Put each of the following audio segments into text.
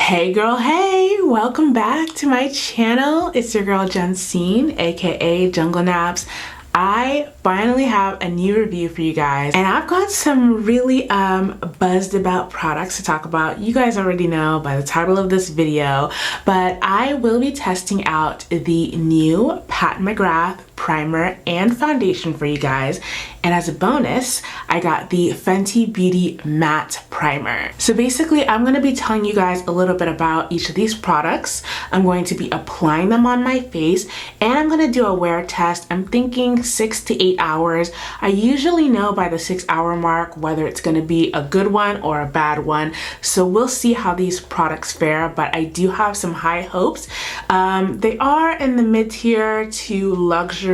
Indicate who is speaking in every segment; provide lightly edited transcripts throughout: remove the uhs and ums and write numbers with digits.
Speaker 1: Hey girl, hey! Welcome back to my channel. It's your girl Jensine, aka Jungle Naps. I finally have a new review for you guys, and I've got some really buzzed about products to talk about. You guys already know by the title of this video, but I will be testing out the new Pat Mcgrath primer and foundation for you guys, and as a bonus I got the Fenty Beauty Matte primer. So basically I'm going to be telling you guys a little bit about each of these products. I'm going to be applying them on my face, and I'm going to do a wear test. I'm thinking 6 to 8 hours. I usually know by the 6-hour mark whether it's going to be a good one or a bad one, so we'll see how these products fare, but I do have some high hopes. They are in the mid-tier to luxury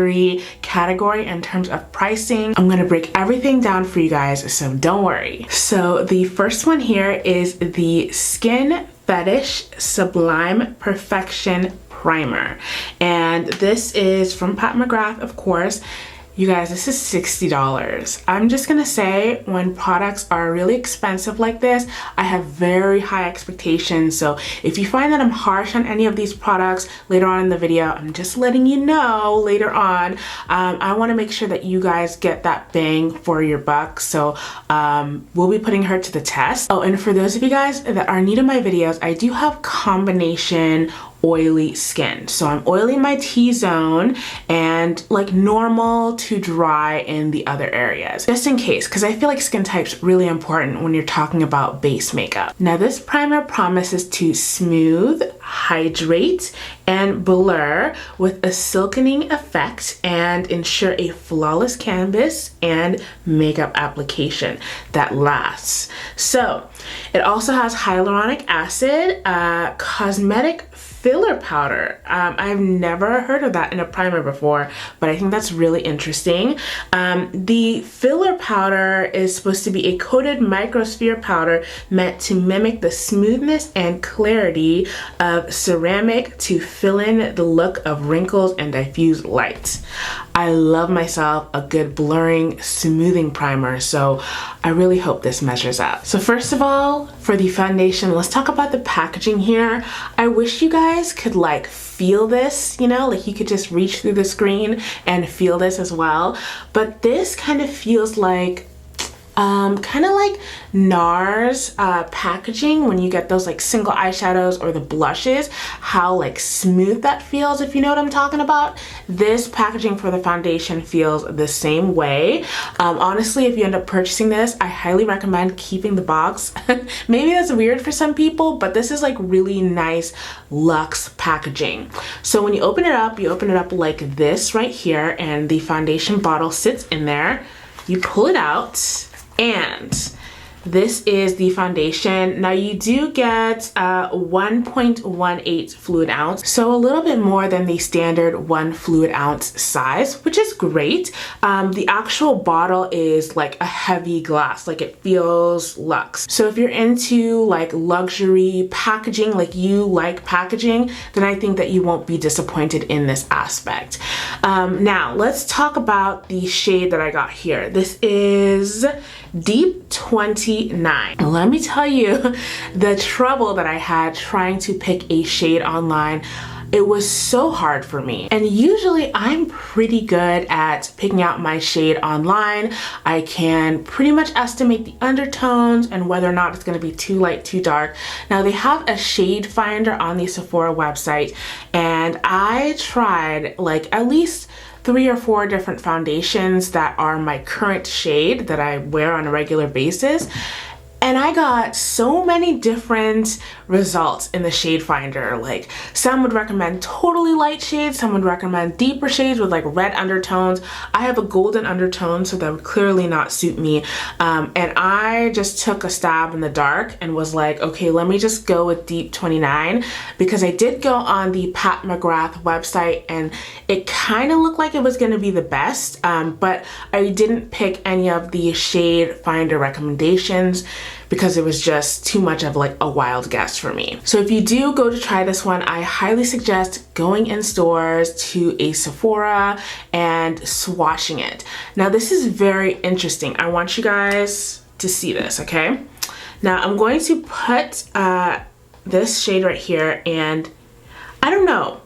Speaker 1: category in terms of pricing. I'm gonna break everything down for you guys, so don't worry. So the first one here is the Skin Fetish Sublime Perfection Primer, and this is from Pat Mcgrath, of course. You guys, this is $60. I'm just gonna say, when products are really expensive like this, I have very high expectations. So if you find that I'm harsh on any of these products later on in the video, I'm just letting you know later on. I wanna make sure that you guys get that bang for your buck. So we'll be putting her to the test. Oh, and for those of you guys that are new to my videos, I do have combination oily skin. So I'm oily in my T-zone and like normal to dry in the other areas, just in case, because I feel like skin type's really important when you're talking about base makeup. Now this primer promises to smooth, hydrate, and blur with a silkening effect and ensure a flawless canvas and makeup application that lasts. So it also has hyaluronic acid, cosmetic filler powder. I've never heard of that in a primer before, but I think that's really interesting. The filler powder is supposed to be a coated microsphere powder meant to mimic the smoothness and clarity of ceramic to fill in the look of wrinkles and diffuse light. I love myself a good blurring, smoothing primer, so I really hope this measures up. So first of all, for the foundation, let's talk about the packaging here. I wish you guys could like feel this, you know, like you could just reach through the screen and feel this as well. But this kind of feels like kind of like NARS packaging when you get those like single eyeshadows or the blushes, how like smooth that feels, if you know what I'm talking about. This packaging for the foundation feels the same way. Honestly, if you end up purchasing this, I highly recommend keeping the box. Maybe that's weird for some people, but this is like really nice luxe packaging. So when you open it up like this right here, and the foundation bottle sits in there. You pull it out, and this is the foundation. Now you do get 1.18 fluid ounce, so a little bit more than the standard 1 fluid ounce size, which is great. The actual bottle is like a heavy glass, like it feels luxe. So if you're into like luxury packaging, like you like packaging, then I think that you won't be disappointed in this aspect. Now let's talk about the shade that I got here. This is Deep 29. Let me tell you the trouble that I had trying to pick a shade online. It was so hard for me, and usually I'm pretty good at picking out my shade online. I can pretty much estimate the undertones and whether or not it's going to be too light, too dark. Now they have a shade finder on the Sephora website, and I tried like at least 3 or 4 different foundations that are my current shade that I wear on a regular basis. And I got so many different results in the shade finder. Like some would recommend totally light shades, some would recommend deeper shades with like red undertones. I have a golden undertone, so that would clearly not suit me. And I just took a stab in the dark and was like, okay, let me just go with Deep 29, because I did go on the Pat Mcgrath website and it kind of looked like it was going to be the best, but I didn't pick any of the shade finder recommendations because it was just too much of like a wild guess for me. So if you do go to try this one, I highly suggest going in stores to a Sephora and swatching it. Now this is very interesting. I want you guys to see this, okay? Now I'm going to put this shade right here, and I don't know,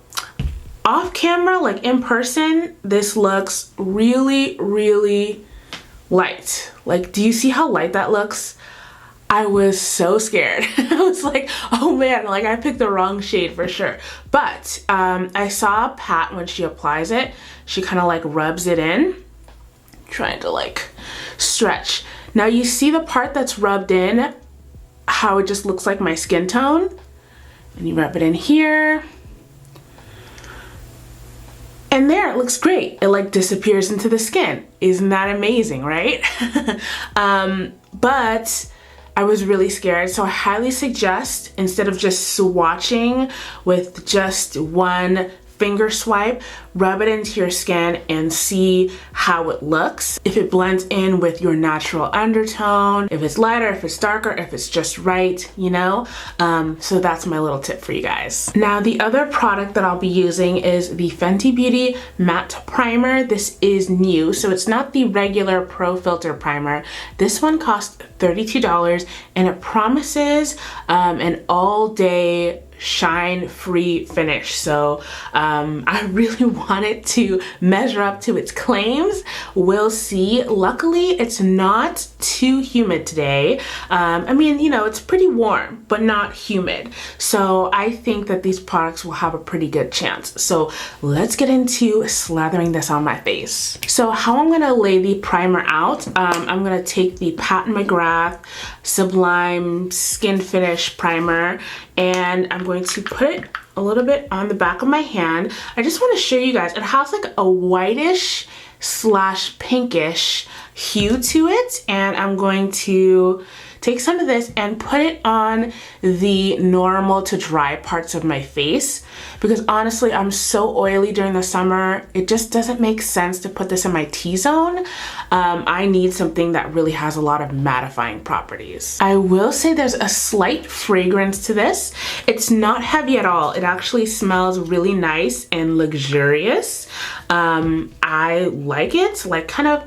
Speaker 1: off camera, like in person, this looks really, really light. Like, do you see how light that looks? I was so scared. I was like, oh man, like I picked the wrong shade for sure. But I saw Pat, when she applies it, she kind of like rubs it in, trying to like stretch. Now you see the part that's rubbed in, how it just looks like my skin tone? And you rub it in here. And there, it looks great. It like disappears into the skin. Isn't that amazing, right? But I was really scared, so I highly suggest, instead of just swatching with just one finger swipe, rub it into your skin and see how it looks. If it blends in with your natural undertone, if it's lighter, if it's darker, if it's just right, you know? So that's my little tip for you guys. Now, the other product that I'll be using is the Fenty Beauty Matte Primer. This is new, so it's not the regular Pro Filter Primer. This one costs $32 and it promises an all-day shine-free finish. So I really want it to measure up to its claims. We'll see. Luckily, it's not too humid today. I mean, you know, it's pretty warm, but not humid. So I think that these products will have a pretty good chance. So let's get into slathering this on my face. So how I'm gonna lay the primer out, I'm gonna take the Pat Mcgrath Sublime Skin Finish Primer, and I'm going to put it a little bit on the back of my hand. I just want to show you guys, it has like a whitish / pinkish hue to it, and I'm going to take some of this and put it on the normal to dry parts of my face, because honestly, I'm so oily during the summer. It just doesn't make sense to put this in my T-zone. I need something that really has a lot of mattifying properties. I will say there's a slight fragrance to this. It's not heavy at all. It actually smells really nice and luxurious. I like it, like kind of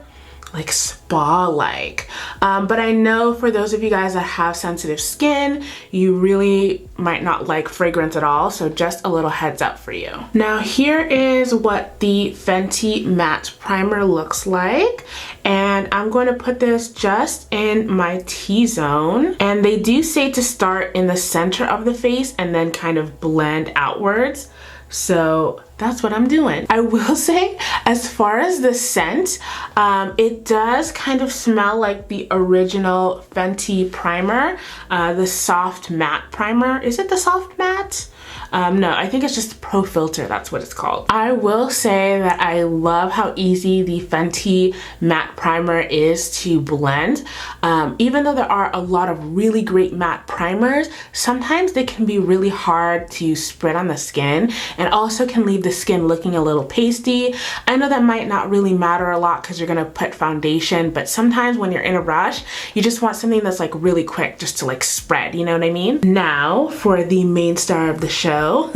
Speaker 1: like spa-like. But I know for those of you guys that have sensitive skin, you really might not like fragrance at all, so just a little heads up for you. Now here is what the Fenty Matte Primer looks like, and I'm going to put this just in my T-zone, and they do say to start in the center of the face and then kind of blend outwards. So that's what I'm doing. I will say, as far as the scent, it does kind of smell like the original Fenty primer, the soft matte primer. Is it the soft matte? No, I think it's just Pro Filter, that's what it's called. I will say that I love how easy the Fenty matte primer is to blend. Even though there are a lot of really great matte primers, sometimes they can be really hard to spread on the skin, and also can leave the skin looking a little pasty. I know that might not really matter a lot because you're gonna put foundation, but sometimes when you're in a rush, you just want something that's like really quick just to like spread, you know what I mean? Now for the main star of the show,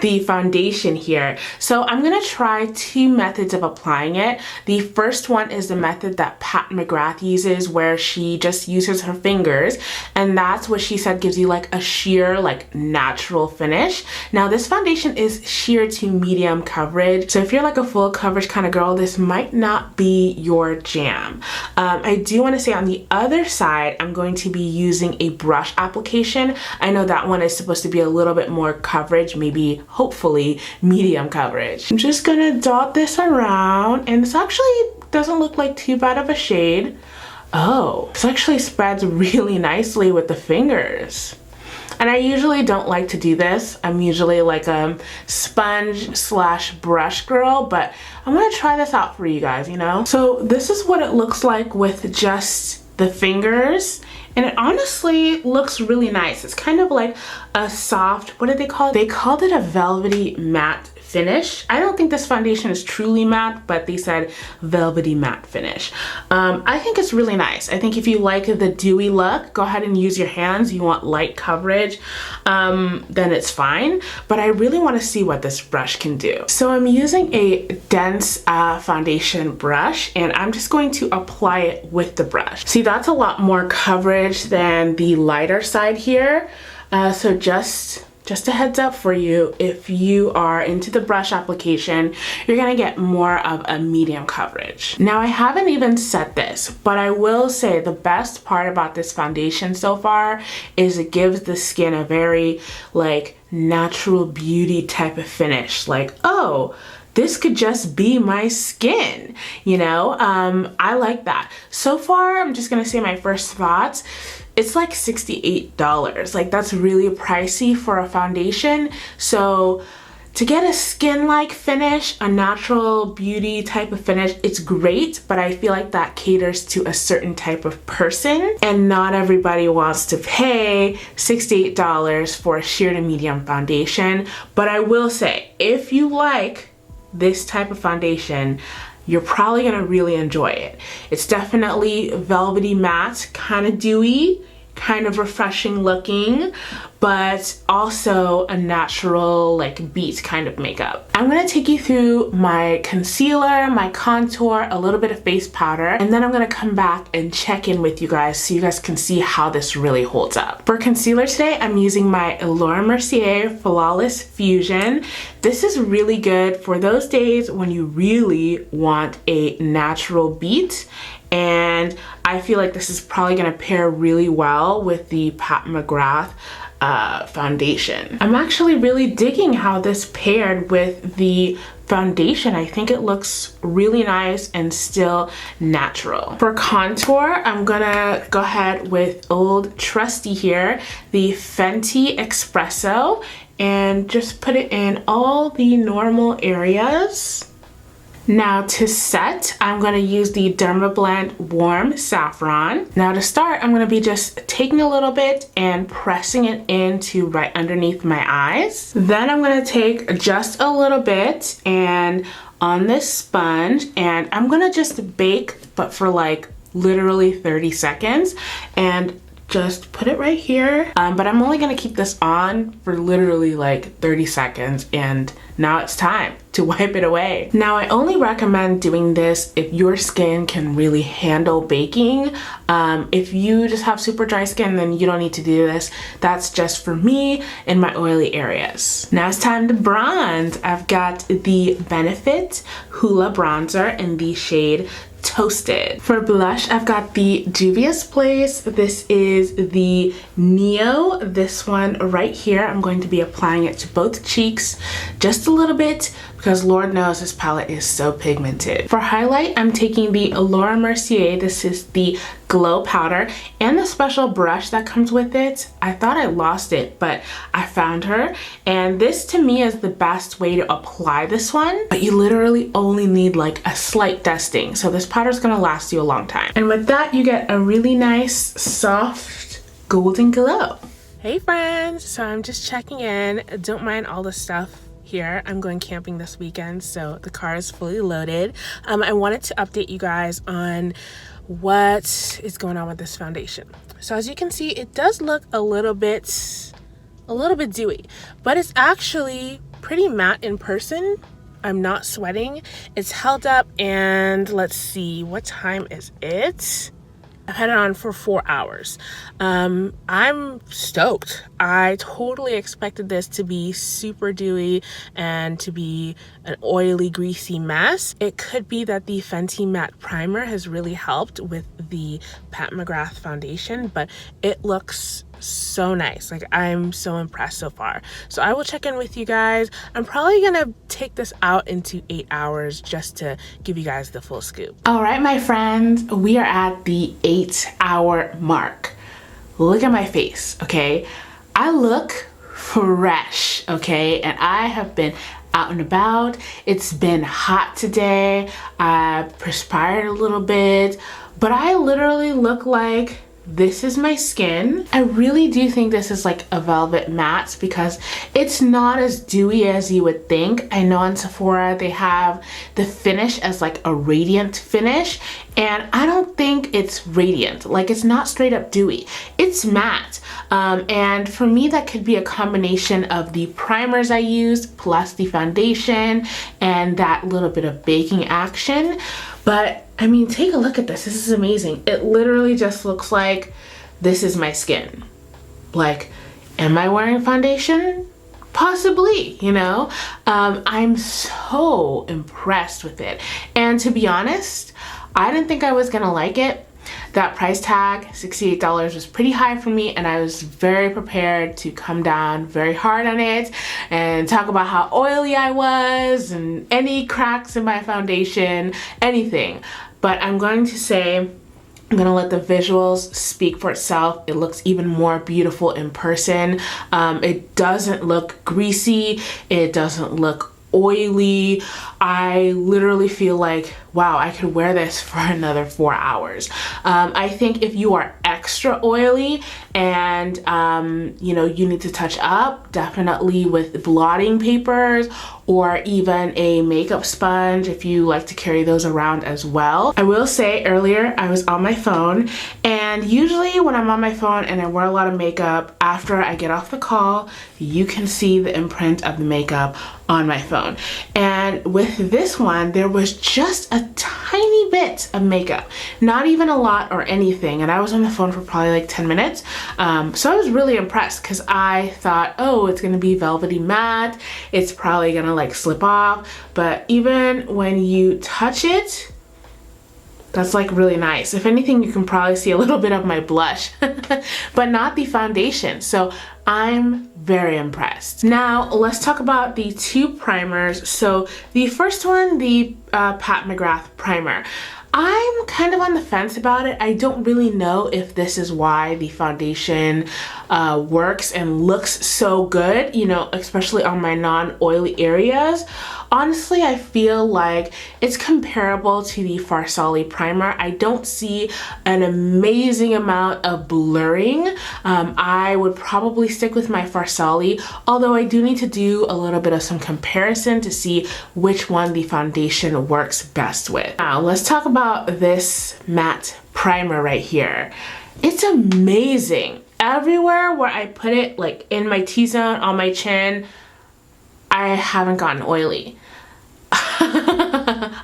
Speaker 1: the foundation here. So I'm gonna try two methods of applying it. The first one is the method that Pat Mcgrath uses, where she just uses her fingers, and that's what she said gives you like a sheer, like natural finish. Now this foundation is sheer to medium coverage, so if you're like a full coverage kind of girl, this might not be your jam. I do want to say on the other side, I'm going to be using a brush application. I know that one is supposed to be a little bit more coverage, maybe hopefully medium coverage. I'm just gonna dot this around, and this actually doesn't look like too bad of a shade. Oh, this actually spreads really nicely with the fingers. And I usually don't like to do this. I'm usually like a sponge / brush girl, but I'm gonna try this out for you guys, you know? So this is what it looks like with just the fingers, and it honestly looks really nice. It's kind of like a soft, what did they call it? They called it a velvety matte finish. I don't think this foundation is truly matte, but they said velvety matte finish. I think it's really nice. I think if you like the dewy look, go ahead and use your hands. You want light coverage, then it's fine. But I really want to see what this brush can do. So I'm using a dense foundation brush, and I'm just going to apply it with the brush. See, that's a lot more coverage than the lighter side here. So just a heads up for you, if you are into the brush application, you're gonna get more of a medium coverage. Now, I haven't even said this, but I will say the best part about this foundation so far is it gives the skin a very like natural beauty type of finish. Like, oh, this could just be my skin, you know? I like that. So far, I'm just gonna say my first thoughts. It's like $68. Like, that's really pricey for a foundation. So to get a skin-like finish, a natural beauty type of finish, it's great, but I feel like that caters to a certain type of person, and not everybody wants to pay $68 for a sheer to medium foundation. But I will say, if you like this type of foundation, you're probably gonna really enjoy it. It's definitely velvety matte, kind of dewy, kind of refreshing looking, but also a natural like beat kind of makeup. I'm gonna take you through my concealer, my contour, a little bit of face powder, and then I'm gonna come back and check in with you guys so you guys can see how this really holds up. For concealer today, I'm using my Laura Mercier Flawless Fusion. This is really good for those days when you really want a natural beat, and I feel like this is probably gonna pair really well with the Pat Mcgrath foundation. I'm actually really digging how this paired with the foundation. I think it looks really nice and still natural. For contour, I'm gonna go ahead with old trusty here, the Fenty Espresso, and just put it in all the normal areas. Now to set, I'm going to use the Dermablend Warm Saffron. Now to start, I'm going to be just taking a little bit and pressing it into right underneath my eyes. Then I'm going to take just a little bit and on this sponge, and I'm going to just bake, but for like literally 30 seconds, and just put it right here. But I'm only gonna keep this on for literally like 30 seconds, and now it's time to wipe it away. Now, I only recommend doing this if your skin can really handle baking. If you just have super dry skin, then you don't need to do this. That's just for me in my oily areas. Now it's time to bronze. I've got the Benefit Hoola bronzer in the shade Toasted. For blush, I've got the Juvia's Place. This is the Neo. This one right here. I'm going to be applying it to both cheeks just a little bit because Lord knows this palette is so pigmented. For highlight, I'm taking the Laura Mercier. This is the Glow Powder and the special brush that comes with it. I thought I lost it, but I found her. And this to me is the best way to apply this one, but you literally only need like a slight dusting. So this powder is gonna last you a long time. And with that, you get a really nice, soft, golden glow. Hey friends, so I'm just checking in. Don't mind all the stuff here. I'm going camping this weekend, so the car is fully loaded. I wanted to update you guys on what is going on with this foundation. So as you can see, it does look a little bit dewy, but it's actually pretty matte in person. I'm not sweating. It's held up, and let's see, what time is it? I've had it on for 4 hours. I'm stoked. I totally expected this to be super dewy and to be an oily, greasy mess. It could be that the Fenty Matte Primer has really helped with the Pat Mcgrath foundation, but it looks so nice. Like, I'm so impressed so far. So I will check in with you guys. I'm probably gonna take this out into 8 hours just to give you guys the full scoop. All right, my friends, we are at the 8-hour mark. Look at my face, okay? I look fresh, okay? And I have been out and about. It's been hot today. I perspired a little bit, but I literally look like this is my skin. I really do think this is like a velvet matte because it's not as dewy as you would think. I know in Sephora they have the finish as like a radiant finish, and I don't think it's radiant. Like, it's not straight up dewy. It's matte. And for me, that could be a combination of the primers I used plus the foundation and that little bit of baking action. But I mean, take a look at this. This is amazing. It literally just looks like this is my skin. Like, Am I wearing foundation? Possibly, you know. I'm so impressed with it. And to be honest, I didn't think I was gonna like it. That price tag, $68, was pretty high for me, and I was very prepared to come down very hard on it and talk about how oily I was and any cracks in my foundation, anything. But I'm going to say, I'm gonna let the visuals speak for itself. It looks even more beautiful in person. It doesn't look greasy. It doesn't look oily. I literally feel like, wow, I could wear this for another 4 hours. I think if you are extra oily and you know, you need to touch up, definitely with blotting papers or even a makeup sponge if you like to carry those around as well. I will say, earlier I was on my phone, and usually when I'm on my phone and I wear a lot of makeup, after I get off the call, you can see the imprint of the makeup on my phone. And with this one, there was just a tiny bit of makeup, not even a lot or anything, and I was on the phone for probably like 10 minutes. So I was really impressed because I thought, oh, it's gonna be velvety matte, it's probably gonna like slip off, but even when you touch it, that's like really nice. If anything, you can probably see a little bit of my blush, but not the foundation. So I'm very impressed. Now let's talk about the two primers. So the first one, the Pat Mcgrath primer. I'm kind of on the fence about it. I don't really know if this is why the foundation works and looks so good, you know, especially on my non-oily areas. Honestly, I feel like it's comparable to the Farsali primer. I don't see an amazing amount of blurring. I would probably stick with my Farsali, although I do need to do a little bit of some comparison to see which one the foundation works best with. Now, let's talk about this matte primer right here. It's amazing. Everywhere where I put it, like in my T-zone, on my chin, I haven't gotten oily.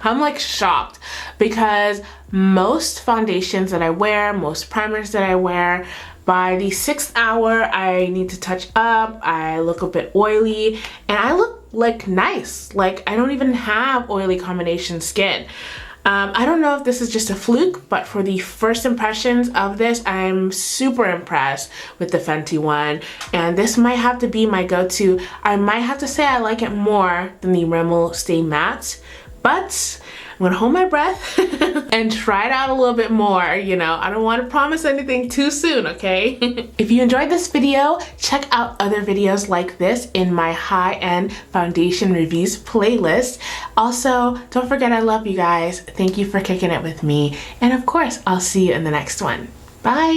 Speaker 1: I'm like shocked because most foundations that I wear, most primers that I wear, by the 6th hour, I need to touch up, I look a bit oily, and I look like nice. Like I don't even have oily combination skin. I don't know if this is just a fluke, but for the first impressions of this, I'm super impressed with the Fenty one, and this might have to be my go-to. I might have to say I like it more than the Rimmel Stay Matte, but I'm gonna hold my breath and try it out a little bit more. You know, I don't want to promise anything too soon, okay? If you enjoyed this video, check out other videos like this in my high-end foundation reviews playlist. Also, don't forget I love you guys. Thank you for kicking it with me. And of course, I'll see you in the next one. Bye!